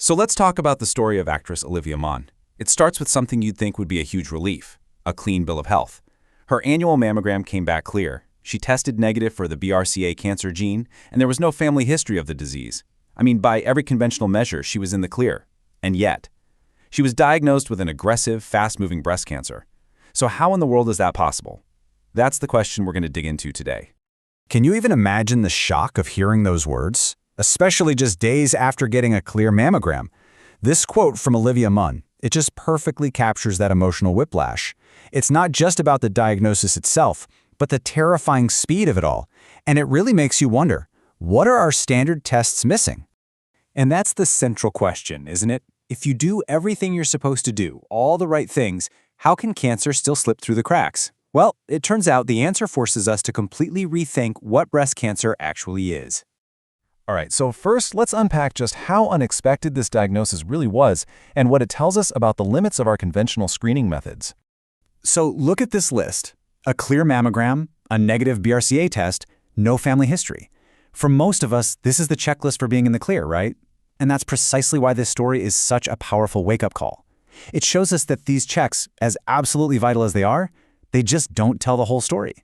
So let's talk about the story of actress Olivia Munn. It starts with something you'd think would be a huge relief, a clean bill of health. Her annual mammogram came back clear. She tested negative for the BRCA cancer gene, and there was no family history of the disease. I mean, by every conventional measure, she was in the clear. And yet, she was diagnosed with an aggressive, fast-moving breast cancer. So how in the world is that possible? That's the question we're going to dig into today. Can you even imagine the shock of hearing those words? Especially just days after getting a clear mammogram. This quote from Olivia Munn, it just perfectly captures that emotional whiplash. It's not just about the diagnosis itself, but the terrifying speed of it all. And it really makes you wonder, what are our standard tests missing? And that's the central question, isn't it? If you do everything you're supposed to do, all the right things, how can cancer still slip through the cracks? Well, it turns out the answer forces us to completely rethink what breast cancer actually is. All right, so first, let's unpack just how unexpected this diagnosis really was and what it tells us about the limits of our conventional screening methods. So look at this list. A clear mammogram, a negative BRCA test, no family history. For most of us, this is the checklist for being in the clear, right? And that's precisely why this story is such a powerful wake-up call. It shows us that these checks, as absolutely vital as they are, they just don't tell the whole story.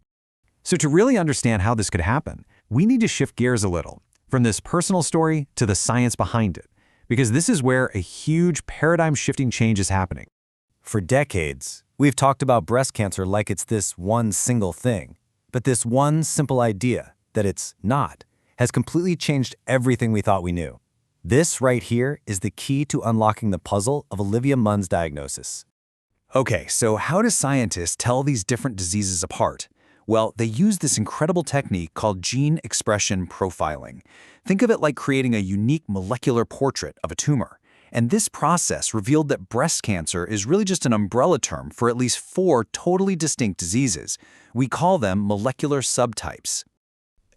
So to really understand how this could happen, we need to shift gears a little, from this personal story to the science behind it, because this is where a huge paradigm-shifting change is happening. For decades, we've talked about breast cancer like it's this one single thing, but this one simple idea, that it's not, has completely changed everything we thought we knew. This right here is the key to unlocking the puzzle of Olivia Munn's diagnosis. Okay, so how do scientists tell these different diseases apart? Well, they use this incredible technique called gene expression profiling. Think of it like creating a unique molecular portrait of a tumor. And this process revealed that breast cancer is really just an umbrella term for at least 4 totally distinct diseases. We call them molecular subtypes.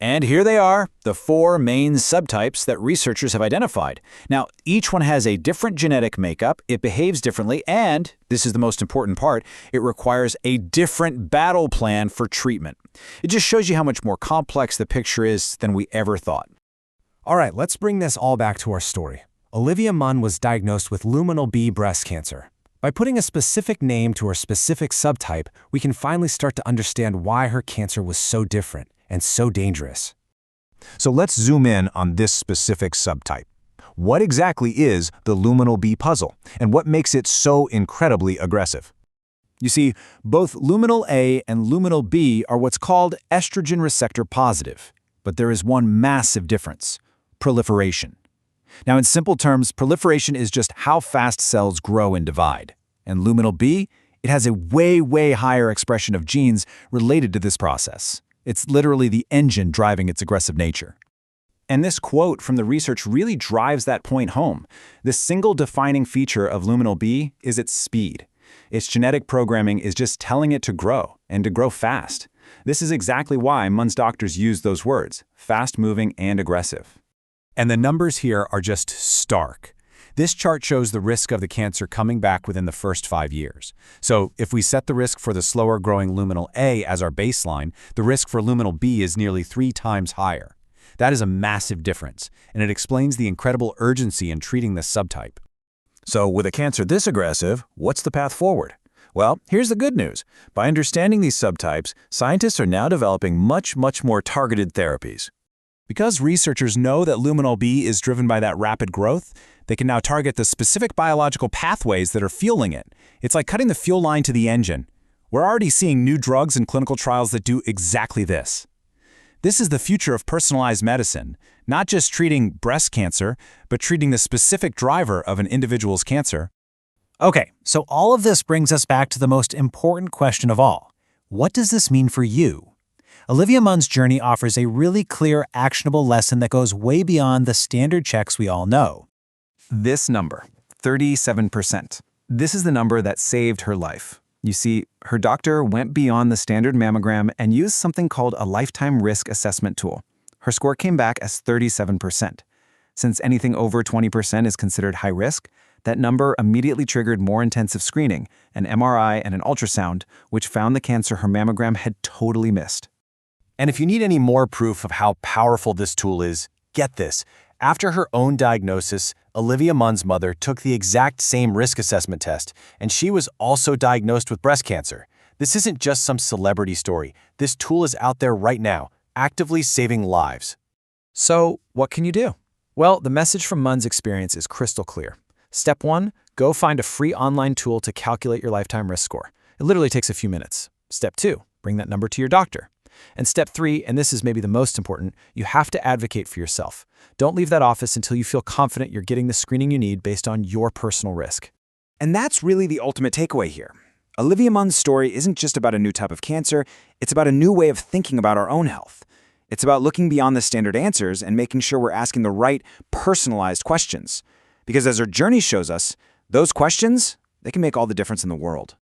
And here they are, the 4 main subtypes that researchers have identified. Now, each one has a different genetic makeup, it behaves differently, and, this is the most important part, it requires a different battle plan for treatment. It just shows you how much more complex the picture is than we ever thought. All right, let's bring this all back to our story. Olivia Munn was diagnosed with luminal B breast cancer. By putting a specific name to her specific subtype, we can finally start to understand why her cancer was so different and so dangerous. So let's zoom in on this specific subtype. What exactly is the luminal B puzzle, and what makes it so incredibly aggressive? You see, both luminal A and luminal B are what's called estrogen receptor positive, but there is one massive difference: proliferation. Now, in simple terms, proliferation is just how fast cells grow and divide. And luminal B, it has a way higher expression of genes related to this process. It's literally the engine driving its aggressive nature. And this quote from the research really drives that point home. The single defining feature of luminal B is its speed. Its genetic programming is just telling it to grow, and to grow fast. This is exactly why Munn's doctors use those words, fast-moving and aggressive. And the numbers here are just stark. This chart shows the risk of the cancer coming back within the first 5 years. So if we set the risk for the slower-growing luminal A as our baseline, the risk for luminal B is nearly 3 times higher. That is a massive difference, and it explains the incredible urgency in treating this subtype. So with a cancer this aggressive, what's the path forward? Well, here's the good news. By understanding these subtypes, scientists are now developing much more targeted therapies. Because researchers know that luminal B is driven by that rapid growth, they can now target the specific biological pathways that are fueling it. It's like cutting the fuel line to the engine. We're already seeing new drugs and clinical trials that do exactly this. This is the future of personalized medicine, not just treating breast cancer, but treating the specific driver of an individual's cancer. Okay, so all of this brings us back to the most important question of all. What does this mean for you? Olivia Munn's journey offers a really clear, actionable lesson that goes way beyond the standard checks we all know. This number, 37%. This is the number that saved her life. You see, her doctor went beyond the standard mammogram and used something called a lifetime risk assessment tool. Her score came back as 37%. Since anything over 20% is considered high risk, that number immediately triggered more intensive screening, an MRI and an ultrasound, which found the cancer her mammogram had totally missed. And if you need any more proof of how powerful this tool is, get this. After her own diagnosis, Olivia Munn's mother took the exact same risk assessment test, and she was also diagnosed with breast cancer. This isn't just some celebrity story. This tool is out there right now, actively saving lives. So, what can you do? Well, the message from Munn's experience is crystal clear. Step 1, go find a free online tool to calculate your lifetime risk score. It literally takes a few minutes. Step 2, bring that number to your doctor. And step 3, and this is maybe the most important, you have to advocate for yourself. Don't leave that office until you feel confident you're getting the screening you need based on your personal risk. And that's really the ultimate takeaway here. Olivia Munn's story isn't just about a new type of cancer, it's about a new way of thinking about our own health. It's about looking beyond the standard answers and making sure we're asking the right, personalized questions. Because as her journey shows us, those questions, they can make all the difference in the world.